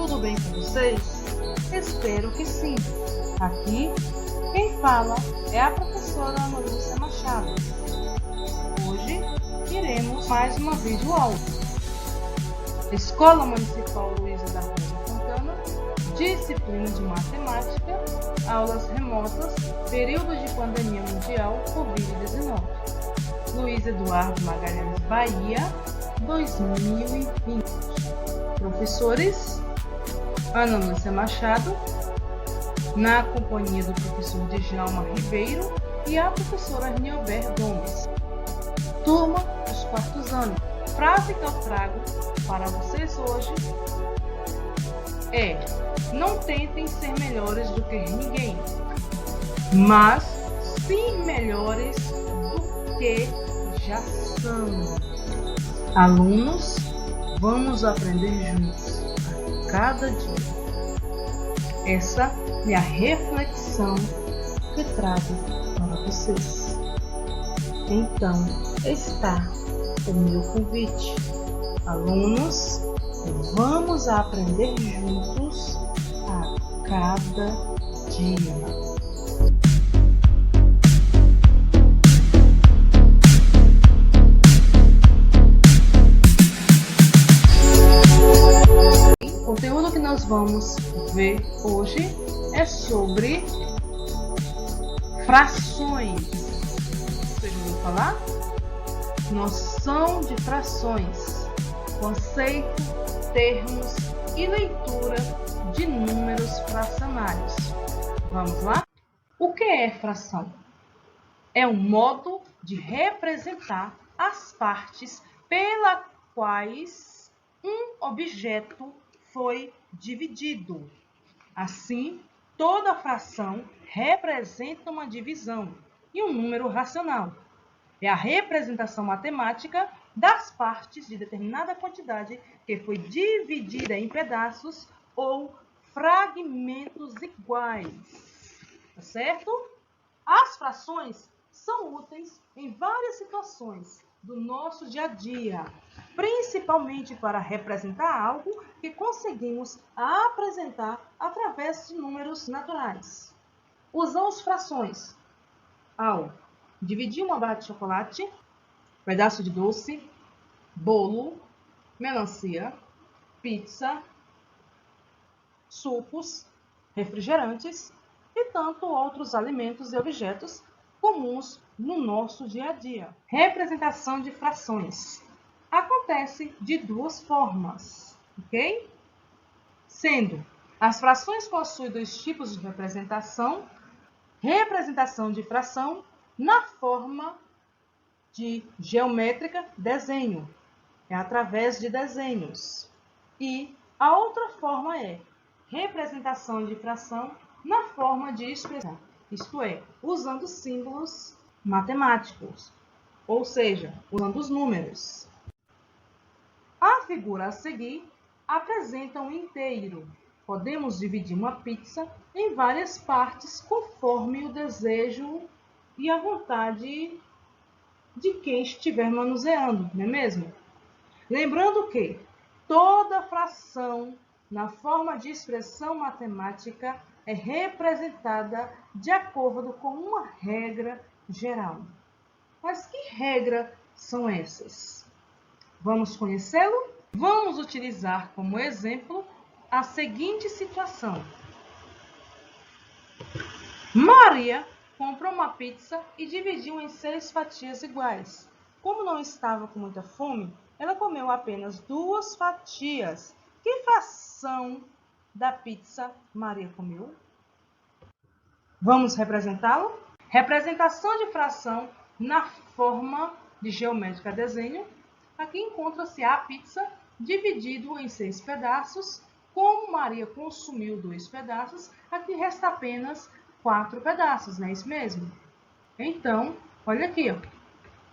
Tudo bem com vocês? Espero que sim. Aqui, quem fala é a professora Ana Lúcia Machado. Hoje, iremos mais uma videoaula. Escola Municipal Luiza da Rosa Fontana, disciplina de matemática, aulas remotas, período de pandemia mundial Covid-19. Luiz Eduardo Magalhães, Bahia, 2020. Professores: Ana Lúcia Machado, na companhia do professor Djalma Ribeiro e a professora Nilber Gomes. Turma dos quartos anos. Frase que eu trago para vocês hoje é: não tentem ser melhores do que ninguém, mas sim melhores do que já são. Alunos, vamos aprender juntos a cada dia. Essa é a reflexão que trago para vocês. Então, está o meu convite. Alunos, vamos aprender juntos a cada dia. O conteúdo que nós vamos ver hoje é sobre frações. Vocês vão falar? Noção de frações, conceito, termos e leitura de números fracionários. Vamos lá? O que é fração? É um modo de representar as partes pelas quais um objeto foi dividido. Assim, toda fração representa uma divisão e um número racional. É a representação matemática das partes de determinada quantidade que foi dividida em pedaços ou fragmentos iguais. Tá certo? As frações são úteis em várias situações do nosso dia a dia, principalmente para representar algo que conseguimos apresentar através de números naturais. Usamos frações ao dividir uma barra de chocolate, pedaço de doce, bolo, melancia, pizza, sucos, refrigerantes e tanto outros alimentos e objetos comuns no nosso dia a dia. Representação de frações acontece de duas formas, ok? Sendo as frações possuem dois tipos de representação: representação de fração na forma de geométrica, desenho, é através de desenhos. E a outra forma é representação de fração na forma de expressão, isto é, usando símbolos matemáticos, ou seja, usando os números. A figura a seguir apresenta um inteiro. Podemos dividir uma pizza em várias partes conforme o desejo e a vontade de quem estiver manuseando, não é mesmo? Lembrando que toda fração na forma de expressão matemática é representada de acordo com uma regra geral. Mas que regras são essas? Vamos conhecê-lo? Vamos utilizar como exemplo a seguinte situação. Maria comprou uma pizza e dividiu em 6 fatias iguais. Como não estava com muita fome, ela comeu apenas 2 fatias. Que fração da pizza Maria comeu? Vamos representá-lo? Representação de fração na forma de geométrica desenho. Aqui encontra-se a pizza dividido em 6 pedaços. Como Maria consumiu 2 pedaços, aqui resta apenas 4 pedaços, não é isso mesmo? Então, olha aqui, ó.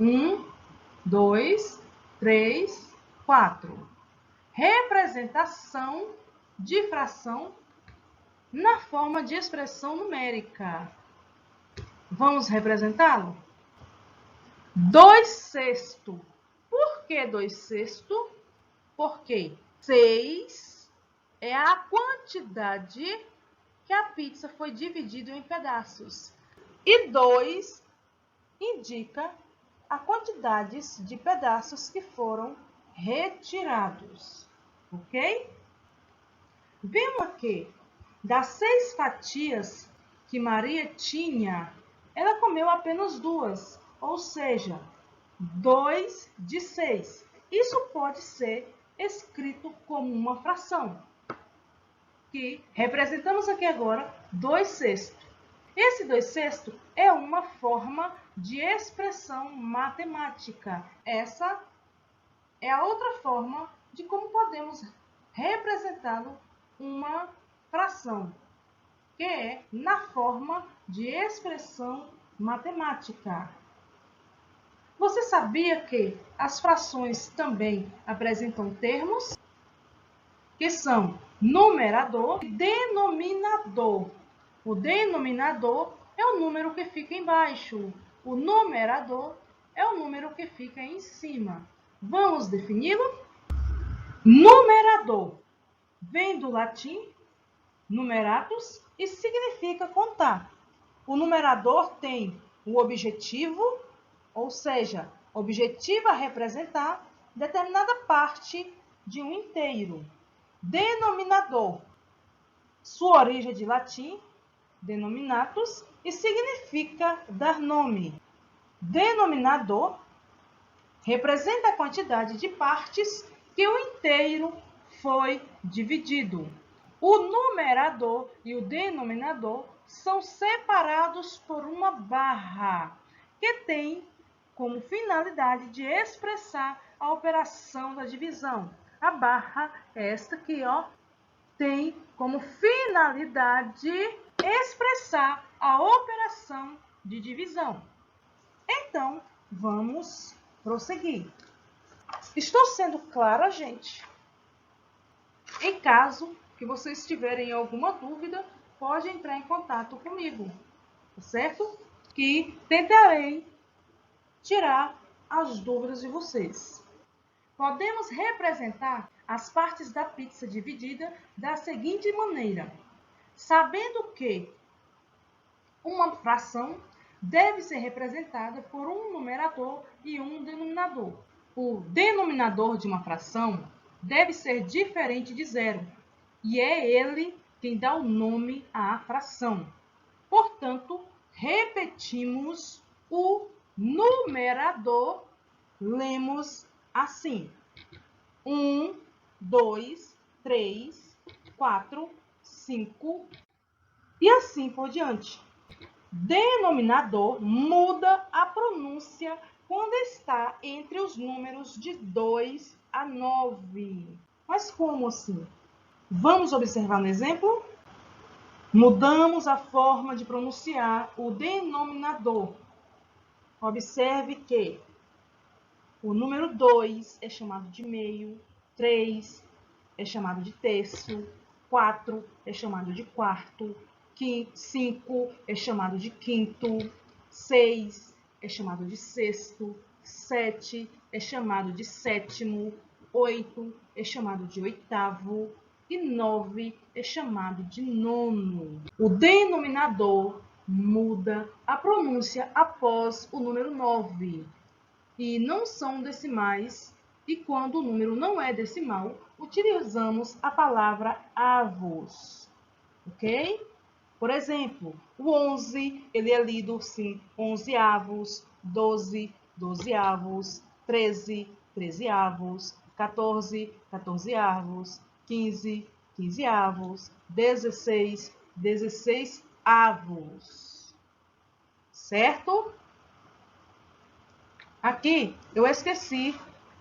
1, 2, 3, 4. Representação de fração na forma de expressão numérica. Vamos representá-lo? 2/6. Por que 2/6? Porque 6 é a quantidade que a pizza foi dividida em pedaços. E 2 indica a quantidade de pedaços que foram retirados. Ok? Vemos aqui, das 6 fatias que Maria tinha, ela comeu apenas 2, ou seja, 2 de 6. Isso pode ser escrito como uma fração, que representamos aqui agora 2/6. Esse 2/6 é uma forma de expressão matemática. Essa é a outra forma de como podemos representar uma fração, que é na forma de expressão matemática. Você sabia que as frações também apresentam termos, que são numerador e denominador? O denominador é o número que fica embaixo. O numerador é o número que fica em cima. Vamos defini-lo? Numerador vem do latim numeratus e significa contar. O numerador tem o objetivo, ou seja, objetivo a representar determinada parte de um inteiro. Denominador, sua origem é de latim, denominatus, e significa dar nome. Denominador representa a quantidade de partes que o inteiro foi dividido. O numerador e o denominador são separados por uma barra, que tem como finalidade de expressar a operação da divisão. A barra é esta aqui, ó, tem como finalidade expressar a operação de divisão. Então, vamos prosseguir. Estou sendo clara, gente? Em caso que vocês tiverem alguma dúvida, pode entrar em contato comigo, tá certo? Que tentarei tirar as dúvidas de vocês. Podemos representar as partes da pizza dividida da seguinte maneira: sabendo que uma fração deve ser representada por um numerador e um denominador. O denominador de uma fração deve ser diferente de zero, e é ele quem dá o nome à fração. Portanto, repetimos o numerador, lemos assim: 1, 2, 3, 4, 5 e assim por diante. Denominador muda a pronúncia quando está entre os números de 2 a 9. Mas como assim? Vamos observar no exemplo? Mudamos a forma de pronunciar o denominador. Observe que o número 2 é chamado de meio, 3 é chamado de terço, 4 é chamado de quarto, 5 é chamado de quinto, 6 é chamado de sexto, 7 é chamado de sétimo, 8 é chamado de oitavo e 9 é chamado de nono. O denominador muda a pronúncia após o número 9 e não são decimais, e quando o número não é decimal, utilizamos a palavra avos, ok? Por exemplo, o 11, ele é lido assim, 11avos, 12, 12avos, 13, 13avos, 14, 14avos, 15, 15avos, 16, 16avos. Certo? Aqui eu esqueci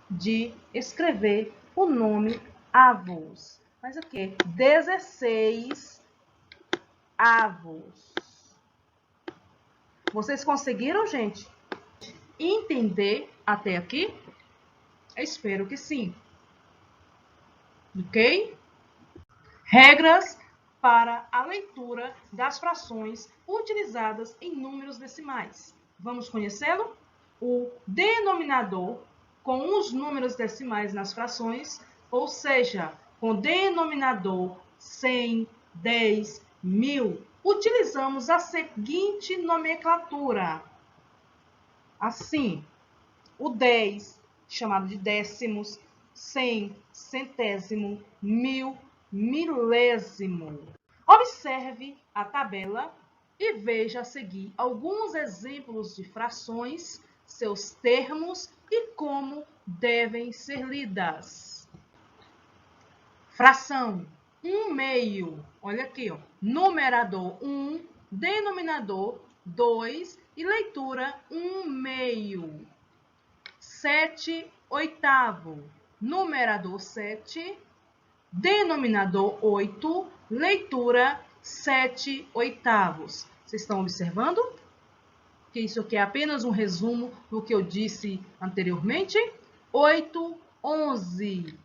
de escrever o nome avos. Mas aqui, 16 avos. Vocês conseguiram, gente, entender até aqui? Eu espero que sim. Ok? Regras para a leitura das frações utilizadas em números decimais. Vamos conhecê-lo? O denominador com os números decimais nas frações, ou seja, com denominador 100, 10, 1000, utilizamos a seguinte nomenclatura. Assim, o 10, chamado de décimos, 100, centésimo, 1000, milésimo. Observe a tabela e veja a seguir alguns exemplos de frações, seus termos e como devem ser lidas. Fração 1/2. Olha aqui, ó. Numerador 1, denominador 2 e leitura 1/2. 7/8. Numerador 7, denominador 8, leitura 7/8. Vocês estão observando? Que isso aqui é apenas um resumo do que eu disse anteriormente. 8/11.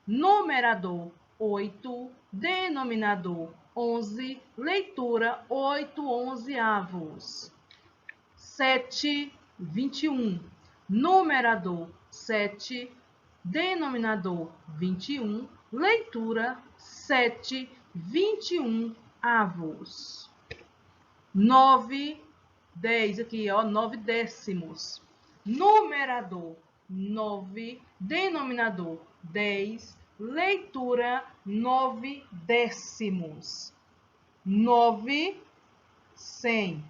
Numerador 8, denominador 11, leitura 8/11. 7/21. Numerador 7, denominador 21, leitura 7/21. 9/10, aqui, ó, 9 décimos. Numerador 9, denominador 10, leitura 9 décimos. 9/100.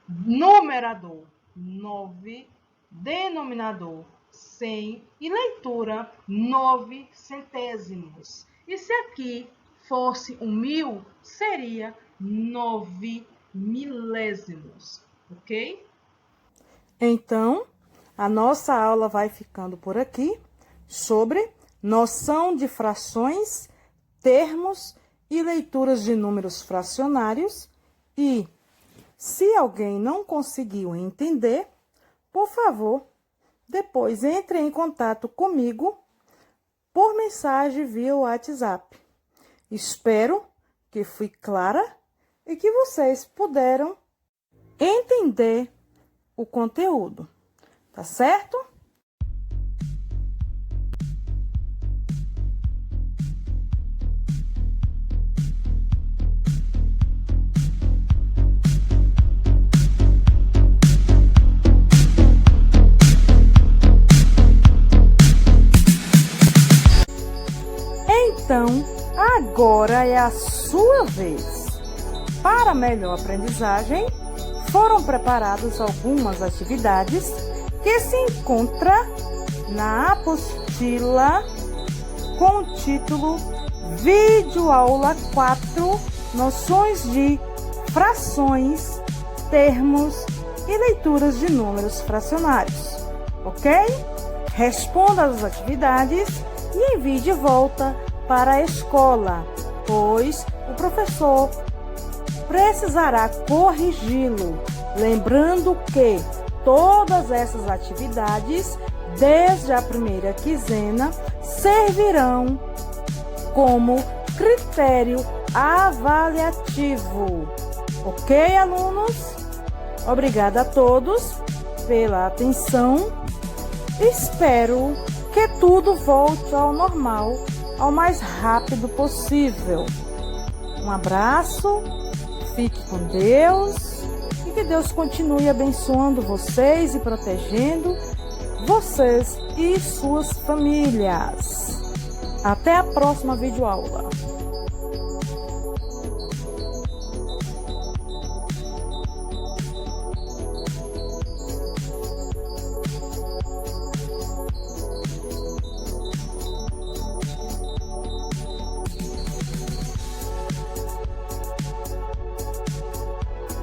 Numerador 9, denominador 100 e leitura 9 centésimos. E se aqui fosse 1000, seria 9 milésimos, ok? Então, a nossa aula vai ficando por aqui sobre noção de frações, termos e leituras de números fracionários. E, se alguém não conseguiu entender, por favor, depois entre em contato comigo por mensagem via WhatsApp. Espero que fui clara e que vocês puderam entender o conteúdo, tá certo? Então, agora é a sua vez. Para melhor aprendizagem, foram preparadas algumas atividades que se encontra na apostila com o título Vídeo Aula 4, Noções de Frações, Termos e Leituras de Números Fracionários. Ok? Responda às atividades e envie de volta para a escola, pois o professor precisará corrigi-lo. Lembrando que todas essas atividades, desde a primeira quinzena, servirão como critério avaliativo. Ok, alunos? Obrigada a todos pela atenção. Espero que tudo volte ao normal ao mais rápido possível. Um abraço, fique com Deus e que Deus continue abençoando vocês e protegendo vocês e suas famílias. Até a próxima videoaula.